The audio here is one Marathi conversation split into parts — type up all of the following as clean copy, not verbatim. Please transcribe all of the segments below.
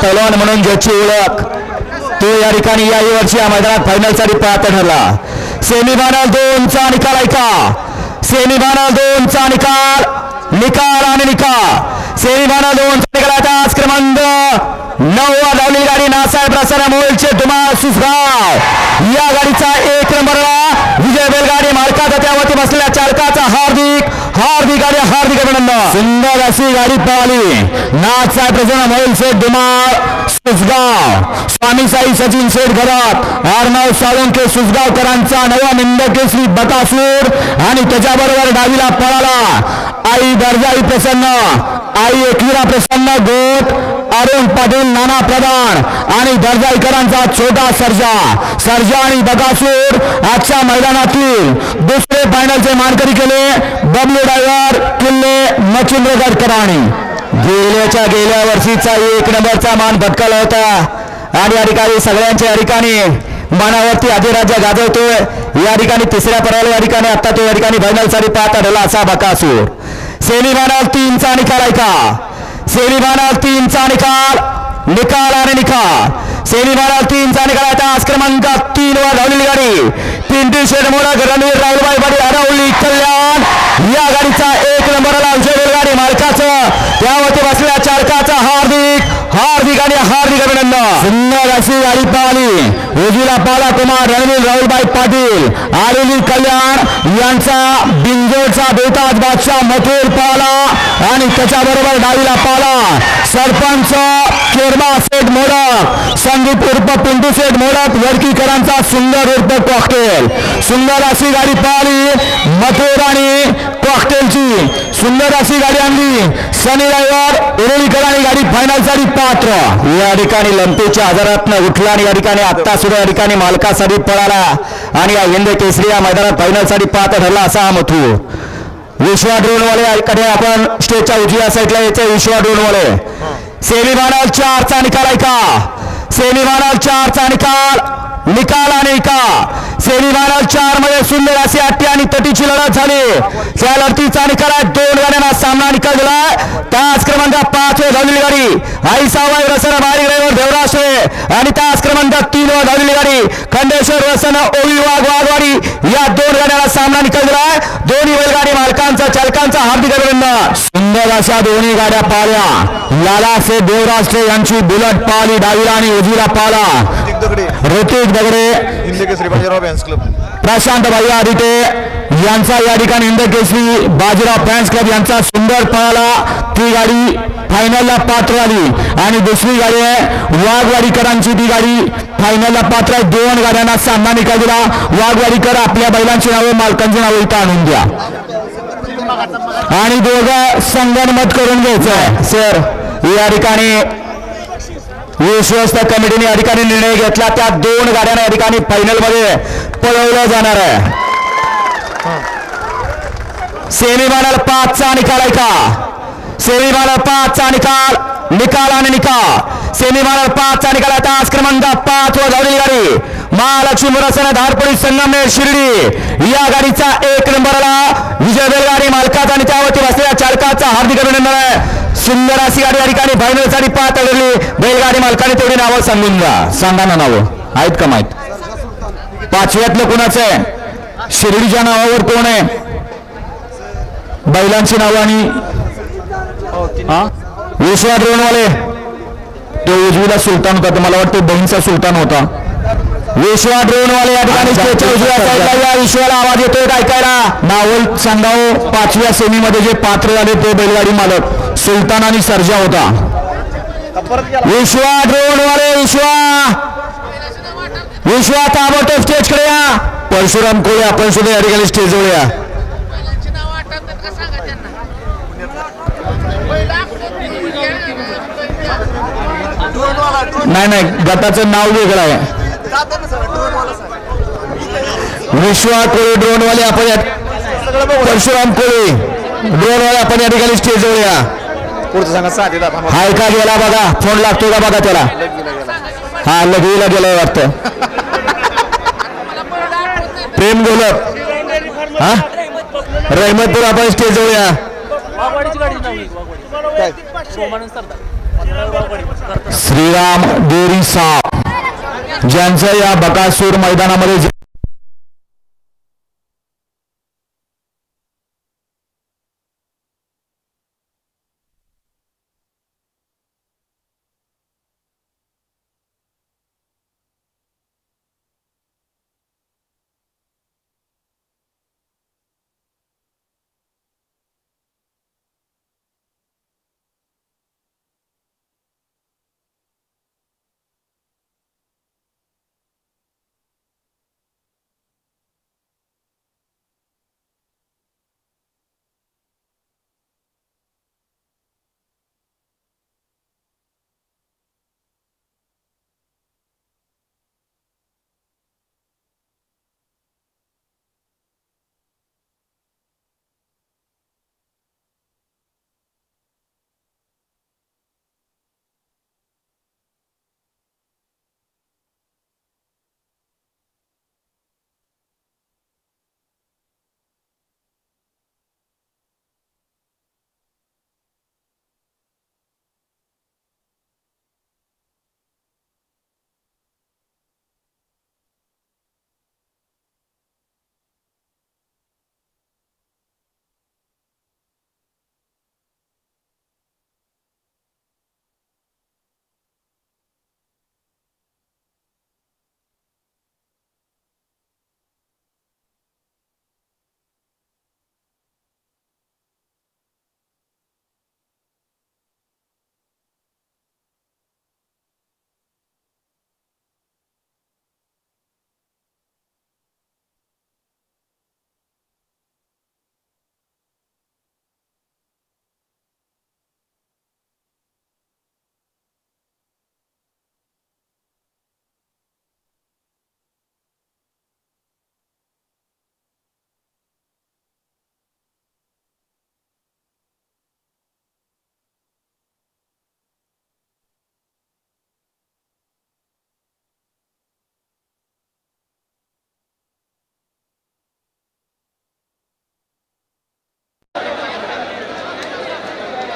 पैलवान म्हणून ज्याची ओळख तो या ठिकाणी याही वर्षी या मैदानात फायनलसाठी पात्र ठरला। सेमीफायनल 2चा निकाल ऐका। सेमीफायनल 2चा निकाल आणि निकाल सेमीफायनल 2चा निकाल आज क्रमांक 9 धावलेली गाडी नासाहेब प्रसन्न मोलचे धुमाळ सुसगाव या गाडीचा 1 नंबरला विजय बैलगाडी मालकाचा त्यावरती बसलेल्या चालकाचा हार्दिक अभिनंदन। सुंदर अशी गाडी पळाली नासाहेब प्रसन्न मोलचे धुमाळ सुसगाव स्वामी साई सचिन शेठ घरात आरनाव साळुंके सुसगावकरांचा नवा निंदकेसरी बकासूर आणि त्याच्याबरोबर डावीला पळाला आई दर्जाई प्रसन्न आई एकविरा प्रसन्न गोट अरुण पाटील नाना प्रधान आणि दर्जाईकरांचा छोटा सर्जा आणि बकासूर आजच्या मैदानातील दुसरे फायनलचे मानकरी केले बबलू ड्रायव्हर किल्ले मच्छिंद्रगडकरांनी। गेल्या वर्षीचा 1 नंबरचा मान पटकावला होता आणि या ठिकाणी सगळ्यांच्या या ठिकाणी मानावरती अधिराज्य गाजवतोय। या ठिकाणी तिसऱ्या पर्वाला या ठिकाणी आता तो या ठिकाणी फायनलसाठी पात्र ठरला असा बकासूर। सेमीफायनल 3चा निकाल ऐका। सेमीफायनल 3चा निकाल आणि निकाल सेमीफायनल 3चा निकाल आता आज क्रमांक 3 वर धावलेली गाडी पिंटू शेठ मोडक रणवीर राहुलबाई पाटील अरवली कल्याण या गाडीचा 1 नंबरला विजय बैलगाडी मालकाचं त्यावरती बसलेल्या चालकाचा हार्दिक अभिनंदन। सुंदर अशी गाडी पळाली उजवीला पाला कुमार रणवीर राहुलबाई पाटील आलेली कल्याण यांचा बिंजोडचा बेताज बादशाह मथुर पाला आणि त्याच्याबरोबर डावीला पाला सरपंच केरबा शेठ मोडक संदीप उर्फ पिंटू शेठ मोडक वडकीकरांचा सुंदर उर्फ कॉकटेल। सुंदर अशी गाडी पळाली मथुर आणि कॉकटेलची सुंदर अशी गाडी आणली सनी ड्रायव्हर उरुळीकरांनी गाडी फायनलसाठी पात्र। या ठिकाणी लंपेच्या आजारातनं उठला आणि या ठिकाणी आत्ता सुद्धा या ठिकाणी मालकासाठी पळाला आणि या हिंद केसरी या मैदानात फायनलसाठी पात्र ठरला असा हा मथुर। विश्वा ड्रोनवाले आपण स्टेजच्या उजव्या साईडला यायचे विश्वा ड्रोनवाले। सेमीफायनल 4चा निकाल ऐका। सेमीफायनल 4चा निकाल आणि निकाल सेमीफायनल 4 मध्ये सुंदर अशी अट्टी आणि तटीची लढत झाली। त्या लढतीचा निकाल आहे 2 गाड्यांना सामना निकाल दिला। तास क्रमांक 5 वर धावलेली गाडी आई सावाई रसन बारीक ड्रायव्हर देवराष्ट्रे आणि तास क्रमांक 3 वर धावलेली गाडी खंडेश्वर रसन ओवी वाघवाडी या 2 गाड्यांना सामना निकाल दिला। दोन्ही बैलगाडी मालकांचा चालकांचा हार्दिक अभिनंदन। सुंदर अशा दोन्ही गाड्या पाळल्या लाला से देवराष्ट्रे यांची बुलेट पाळली डावीला आणि उजवीला पाळला ऋतिक दगडे हिंद केसरी बाजीराव फॅन्स क्लब प्रशांत भैया आदिते यांचा या ठिकाणी हिंद केसरी बाजीराव फॅन्स क्लब यांचा सुंदर पळाला ती गाडी फायनलला पात्र आली आणि दुसरी गाडी आहे वाघवाडीकरांची ती गाडी फायनलला पात्र आहे। 2 गाड्यांना सामना निकाल दिला। वाघवाडीकर आपल्या बैलांची नावे मालकांची नावे इथं आणून द्या आणि दोघं संगनमत करून घ्यायचं सर। या ठिकाणी विश्वस्त कमिटीने या ठिकाणी निर्णय घेतला त्या 2 गाड्यांना या ठिकाणी फायनल मध्ये पळवलं जाणार आहे। सेमीफायनल 5चा निकाल ऐका। सेमीफायनल 5चा निकाल आणि निकाल सेमीफायनल 5चा निकाल आता आज क्रमांक 5 वर धावलेली गाडी महालक्ष्मी मुरसना धारपुरी संगमनेर शिर्डी या गाडीचा 1 नंबरला विजय बैलगाडी मालकाचा आणि त्यावरती बसलेल्या चालकाचा हार्दिक अभिनंदन आहे। सुंदर अशी गाडी या ठिकाणी फायनलसाठी पात्र ठरली। बैलगाडी मालकाने तेवढी नावं सांगून द्या सांगा ना नावं आहेत का माहित 5व्यातलं कोणाचं आहे शिर्डीच्या नावावर कोण आहे बैलांची नावं आणि विश्वा ड्रोनवाले तो उजवीला सुलतान होता मला वाटतं बहीणचा सुलतान होता विश्वा ड्रोनवाले या ठिकाणी विश्वाला आवाज येतोय ऐकायला नावल सांगाव 5व्या सेमीमध्ये जे पात्र झाले ते बैलगाडी मालक सुलतान आणि सर्जा होता। विश्वा ड्रोनवाले विश्वा ताबडतोब स्टेजकडे या परशुराम कोळे आपण सुद्धा या ठिकाणी स्टेजवर या। नाही गटाचं नाव वेगळं आहे विश्वा कोळे ड्रोनवाले आपण परशुराम कोळे ड्रोनवाले आपण या ठिकाणी स्टेजवर या। हाय का गेला बघा फोन लागतो का बघा त्याला हा लगवीला गेलाय वाटतं प्रेम गोलक हा रहमतपूर आपण स्टेजवर या। श्रीराम डेरी साप ज्यांचं या बकासूर मैदानामध्ये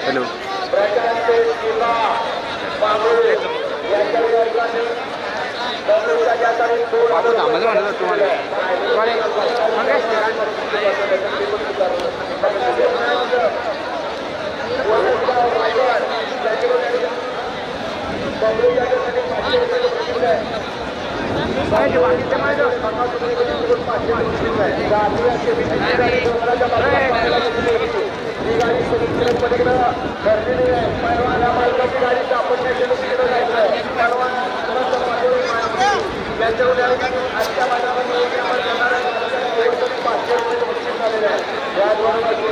हेलो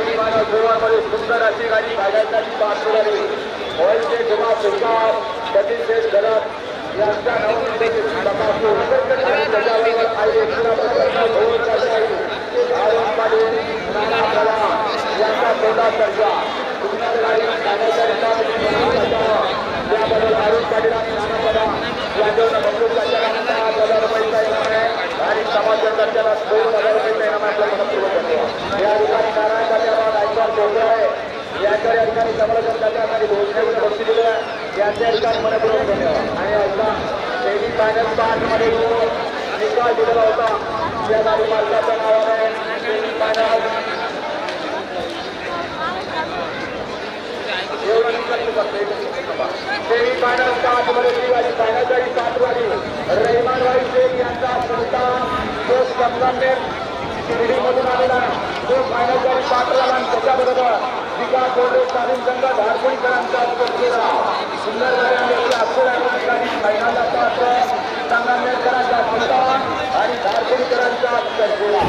सुंदर अशी गाडी भागायसाठी पाहतो ऑइलचे जेव्हा सरकार कधीचे घरात यांच्या यांचा तोंडा दर्जा सुंदर गाडी त्याबद्दल अरुण पाटील आणि नानापदा यांच्यावर बंदूकच्या ₹1000 इनाम आहे आणि समाजकर्त्याला ₹2000 इनाम आपल्या मनपूर्वक करतो. या ठिकाणी नारायण जात्यावर ऐकवार पोहोचले आहे. यांच्या या ठिकाणी समर्थन करण्यासाठी भोजनाची बक्षी दिली आहे. यांच्या ठिकाणी मनपूर्वक धन्यवाद. आणि आता सेमी फायनल 5 मध्ये निकाल दिलेला होता. या गाडी मालकाच्या नावाने सेमी फायनल सेमी फायनल 7 मध्ये ती गाडी फायनल गाडी 7 वाली रहिमानवाडी शेख यांचा सुलतान तो संगमनेर शिर्डीमधून आलेला तो फायनल गाडी 7 झाला आणि त्याच्याबरोबर विकास गोडे तालीम संघ धारपुरीकरांचा केला. सुंदर गाडी अक्षर गाडी फायनलला 7 संगमनेरकरांचा सुलतान आणि धारपुरीकरांचा केला.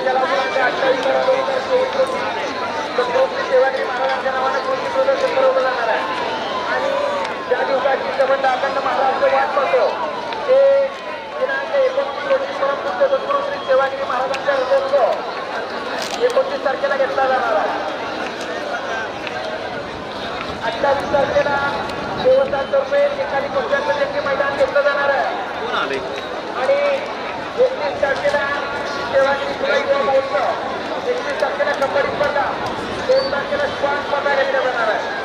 त्याला मुलांचे 28 सेवागिरी महाराजांच्या नावाने कृती प्रदर्शन ठरवलं जाणार आहे आणि ज्या दिवसाची संबंध अखंड महाराष्ट्र वाट पाहतो ते दिनांक 29 रोजी परमपूज्य सद्गुरू श्री सेवागिरी महाराजांच्या हृदयोत्सव 29 तारखेला घेतला जाणार आहे. 28 तारखेला देवस्थानतर्फे एकाधिक पक्षांचे मैदान घेतलं जाणार आहे आणि 31 तारखेला सेवागिरी महोत्सव, 31 तारखेला कबड्डी स्पर्धा, 2 तारखेला श्वान स्पर्धा घेतल्या जाणार आहे.